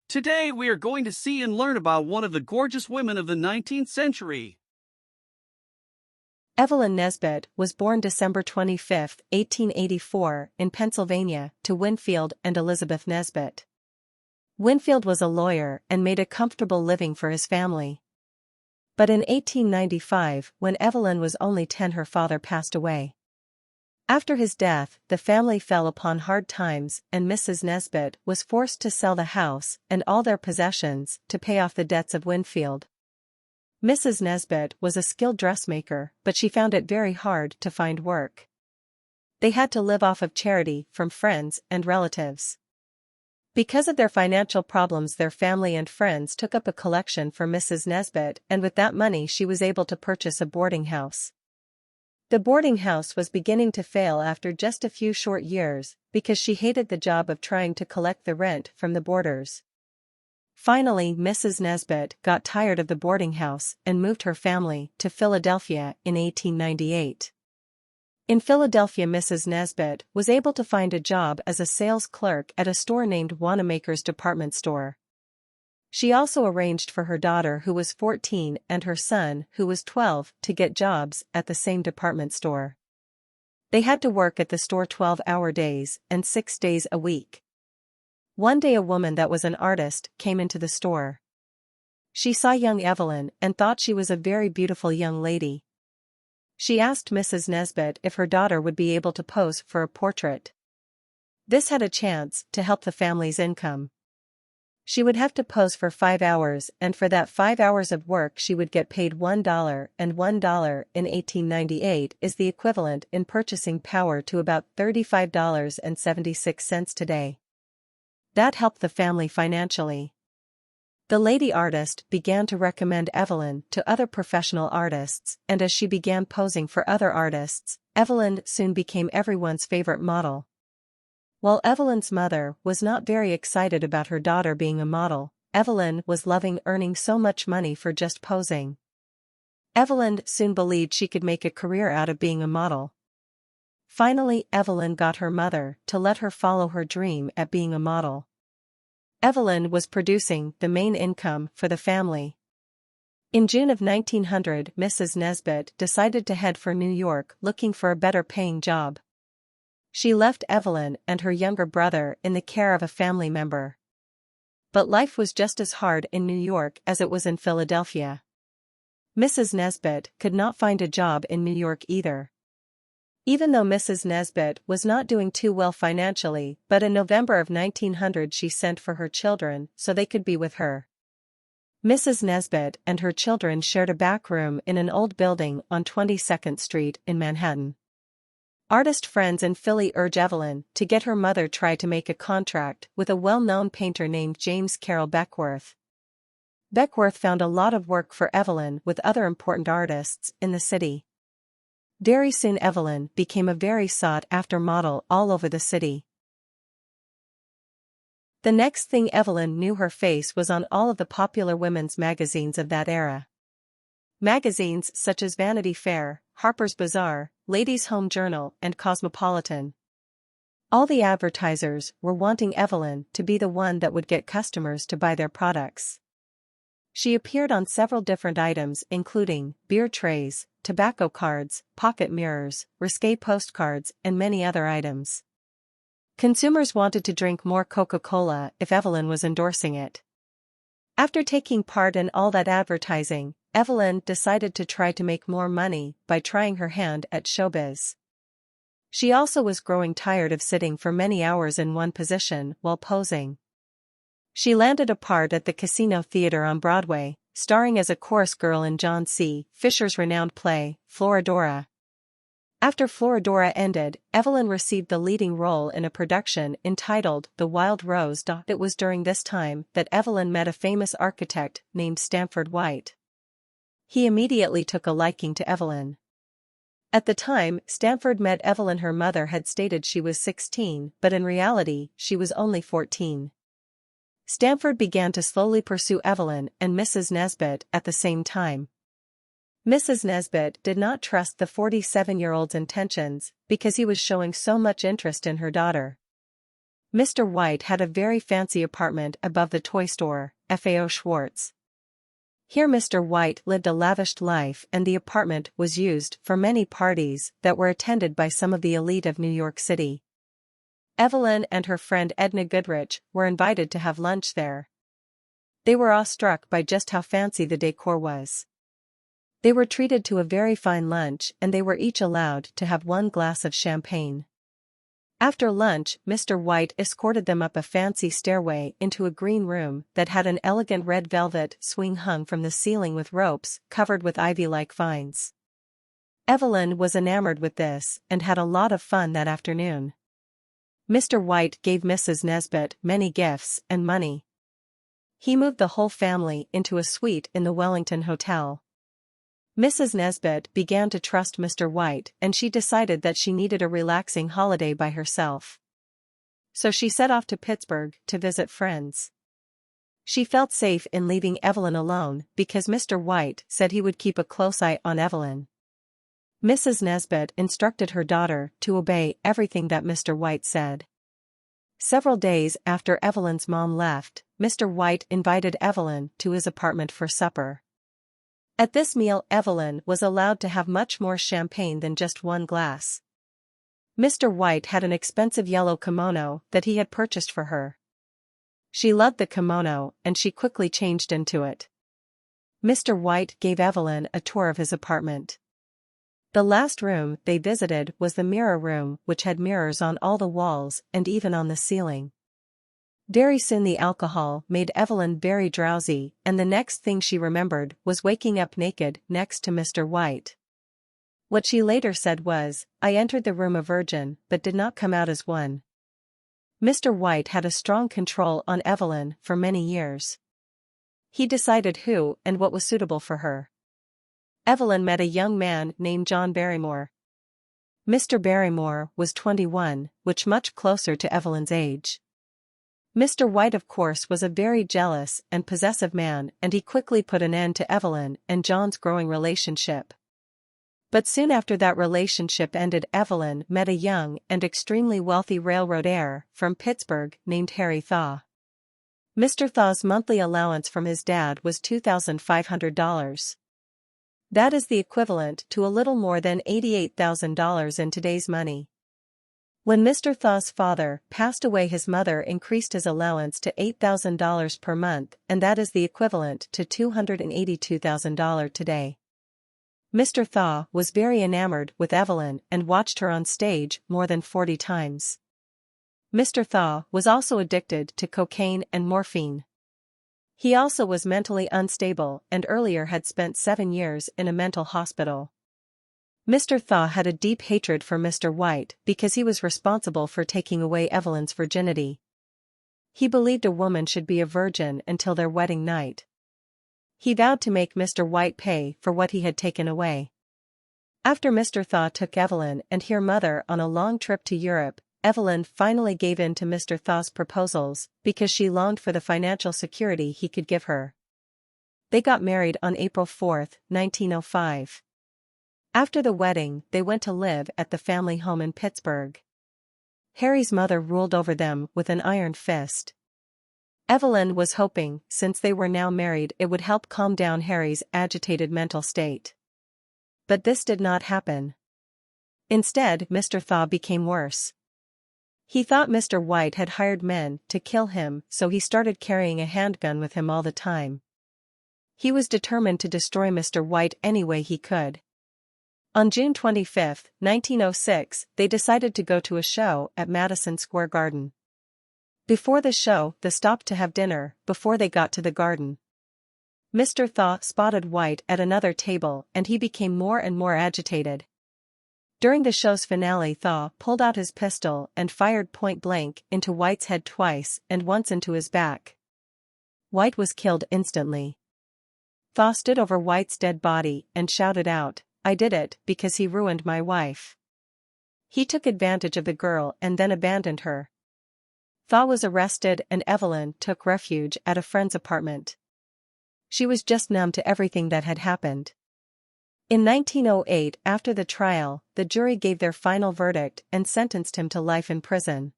Today we are going to see and learn about one of the gorgeous women of the 19th century. Evelyn Nesbit was born December 25, 1884, in Pennsylvania, to Winfield and Elizabeth Nesbit. Winfield was a lawyer and made a comfortable living for his family. But in 1895, when Evelyn was only 10, her father passed away. After his death, the family fell upon hard times, and Mrs. Nesbit was forced to sell the house and all their possessions to pay off the debts of Winfield. Mrs. Nesbit was a skilled dressmaker, but she found it very hard to find work. They had to live off of charity from friends and relatives. Because of their financial problems, their family and friends took up a collection for Mrs. Nesbit, and with that money she was able to purchase a boarding house. The boarding house was beginning to fail after just a few short years, because she hated the job of trying to collect the rent from the boarders. Finally, Mrs. Nesbit got tired of the boarding house and moved her family to Philadelphia in 1898. In Philadelphia, Mrs. Nesbit was able to find a job as a sales clerk at a store named Wanamaker's Department Store. She also arranged for her daughter, who was 14, and her son, who was 12, to get jobs at the same department store. They had to work at the store 12-hour days and 6 days a week. One day a woman that was an artist came into the store. She saw young Evelyn and thought she was a very beautiful young lady. She asked Mrs. Nesbit if her daughter would be able to pose for a portrait. This had a chance to help the family's income. She would have to pose for 5 hours, and for that 5 hours of work she would get paid $1, and $1 in 1898 is the equivalent in purchasing power to about $35.76 today. That helped the family financially. The lady artist began to recommend Evelyn to other professional artists, and as she began posing for other artists, Evelyn soon became everyone's favorite model. While Evelyn's mother was not very excited about her daughter being a model, Evelyn was loving earning so much money for just posing. Evelyn soon believed she could make a career out of being a model. Finally, Evelyn got her mother to let her follow her dream at being a model. Evelyn was producing the main income for the family. In June of 1900, Mrs. Nesbit decided to head for New York looking for a better paying job. She left Evelyn and her younger brother in the care of a family member. But life was just as hard in New York as it was in Philadelphia. Mrs. Nesbit could not find a job in New York either. Even though Mrs. Nesbit was not doing too well financially, but in November of 1900 she sent for her children so they could be with her. Mrs. Nesbit and her children shared a back room in an old building on 22nd Street in Manhattan. Artist friends in Philly urged Evelyn to get her mother try to make a contract with a well-known painter named James Carroll Beckworth. Beckworth found a lot of work for Evelyn with other important artists in the city. Very soon Evelyn became a very sought-after model all over the city. The next thing Evelyn knew, her face was on all of the popular women's magazines of that era. Magazines such as Vanity Fair, Harper's Bazaar, Ladies' Home Journal, and Cosmopolitan. All the advertisers were wanting Evelyn to be the one that would get customers to buy their products. She appeared on several different items including beer trays, tobacco cards, pocket mirrors, risque postcards, and many other items. Consumers wanted to drink more Coca-Cola if Evelyn was endorsing it. After taking part in all that advertising, Evelyn decided to try to make more money by trying her hand at showbiz. She also was growing tired of sitting for many hours in one position while posing. She landed a part at the Casino Theater on Broadway, starring as a chorus girl in John C. Fisher's renowned play, Florodora. After Florodora ended, Evelyn received the leading role in a production entitled The Wild Rose. It was during this time that Evelyn met a famous architect named Stanford White. He immediately took a liking to Evelyn. At the time Stanford met Evelyn, her mother had stated she was 16, but in reality she was only 14. Stanford began to slowly pursue Evelyn and Mrs. Nesbit at the same time. Mrs. Nesbit did not trust the 47-year-old's intentions because he was showing so much interest in her daughter. Mr. White had a very fancy apartment above the toy store, FAO Schwartz. Here Mr. White lived a lavish life, and the apartment was used for many parties that were attended by some of the elite of New York City. Evelyn and her friend Edna Goodrich were invited to have lunch there. They were awestruck by just how fancy the decor was. They were treated to a very fine lunch, and they were each allowed to have one glass of champagne. After lunch, Mr. White escorted them up a fancy stairway into a green room that had an elegant red velvet swing hung from the ceiling with ropes covered with ivy-like vines. Evelyn was enamored with this and had a lot of fun that afternoon. Mr. White gave Mrs. Nesbit many gifts and money. He moved the whole family into a suite in the Wellington Hotel. Mrs. Nesbit began to trust Mr. White, and she decided that she needed a relaxing holiday by herself. So she set off to Pittsburgh to visit friends. She felt safe in leaving Evelyn alone because Mr. White said he would keep a close eye on Evelyn. Mrs. Nesbit instructed her daughter to obey everything that Mr. White said. Several days after Evelyn's mom left, Mr. White invited Evelyn to his apartment for supper. At this meal, Evelyn was allowed to have much more champagne than just one glass. Mr. White had an expensive yellow kimono that he had purchased for her. She loved the kimono, and she quickly changed into it. Mr. White gave Evelyn a tour of his apartment. The last room they visited was the mirror room, which had mirrors on all the walls and even on the ceiling. Very soon the alcohol made Evelyn very drowsy, and the next thing she remembered was waking up naked next to Mr. White. What she later said was, "I entered the room a virgin, but did not come out as one." Mr. White had a strong control on Evelyn for many years. He decided who and what was suitable for her. Evelyn met a young man named John Barrymore. Mr. Barrymore was 21, which much closer to Evelyn's age. Mr. White, of course, was a very jealous and possessive man, and he quickly put an end to Evelyn and John's growing relationship. But soon after that relationship ended, Evelyn met a young and extremely wealthy railroad heir from Pittsburgh named Harry Thaw. Mr. Thaw's monthly allowance from his dad was $2,500. That is the equivalent to a little more than $88,000 in today's money. When Mr. Thaw's father passed away, his mother increased his allowance to $8,000 per month, and that is the equivalent to $282,000 today. Mr. Thaw was very enamored with Evelyn and watched her on stage more than 40 times. Mr. Thaw was also addicted to cocaine and morphine. He also was mentally unstable and earlier had spent 7 years in a mental hospital. Mr. Thaw had a deep hatred for Mr. White because he was responsible for taking away Evelyn's virginity. He believed a woman should be a virgin until their wedding night. He vowed to make Mr. White pay for what he had taken away. After Mr. Thaw took Evelyn and her mother on a long trip to Europe, Evelyn finally gave in to Mr. Thaw's proposals because she longed for the financial security he could give her. They got married on April 4, 1905. After the wedding, they went to live at the family home in Pittsburgh. Harry's mother ruled over them with an iron fist. Evelyn was hoping, since they were now married, it would help calm down Harry's agitated mental state. But this did not happen. Instead, Mr. Thaw became worse. He thought Mr. White had hired men to kill him, so he started carrying a handgun with him all the time. He was determined to destroy Mr. White any way he could. On June 25, 1906, they decided to go to a show at Madison Square Garden. Before the show, they stopped to have dinner before they got to the garden. Mr. Thaw spotted White at another table and he became more and more agitated. During the show's finale, Thaw pulled out his pistol and fired point blank into White's head twice and once into his back. White was killed instantly. Thaw stood over White's dead body and shouted out, "I did it because he ruined my wife." He took advantage of the girl and then abandoned her. Thaw was arrested and Evelyn took refuge at a friend's apartment. She was just numb to everything that had happened. In 1908, after the trial, the jury gave their final verdict and sentenced him to life in prison.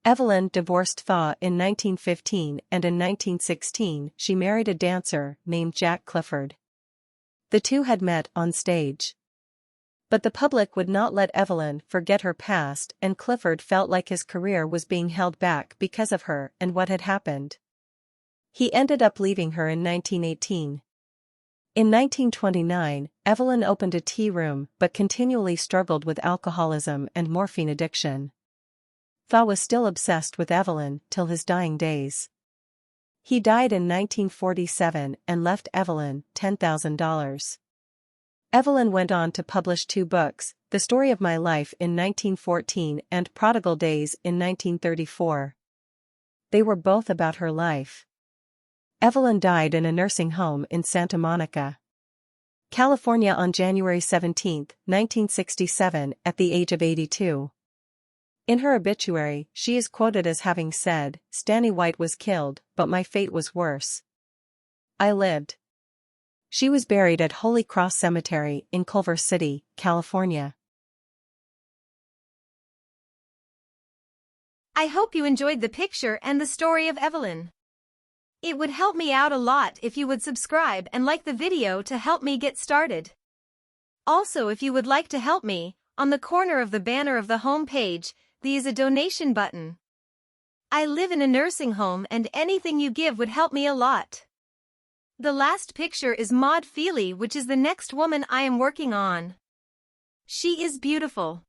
Evelyn divorced Thaw in 1915 and in 1916 she married a dancer named Jack Clifford. The two had met on stage. But the public would not let Evelyn forget her past, and Clifford felt like his career was being held back because of her and what had happened. He ended up leaving her in 1918. In 1929, Evelyn opened a tea room but continually struggled with alcoholism and morphine addiction. Thaw was still obsessed with Evelyn till his dying days. He died in 1947 and left Evelyn $10,000. Evelyn went on to publish 2 books, The Story of My Life in 1914 and Prodigal Days in 1934. They were both about her life. Evelyn died in a nursing home in Santa Monica, California on January 17, 1967, at the age of 82. In her obituary, she is quoted as having said, "Stanny White was killed, but my fate was worse. I lived." She was buried at Holy Cross Cemetery in Culver City, California. I hope you enjoyed the picture and the story of Evelyn. It would help me out a lot if you would subscribe and like the video to help me get started. Also, if you would like to help me, on the corner of the banner of the home page, there is a donation button. I live in a nursing home and anything you give would help me a lot. The last picture is Maud Feely, which is the next woman I am working on. She is beautiful.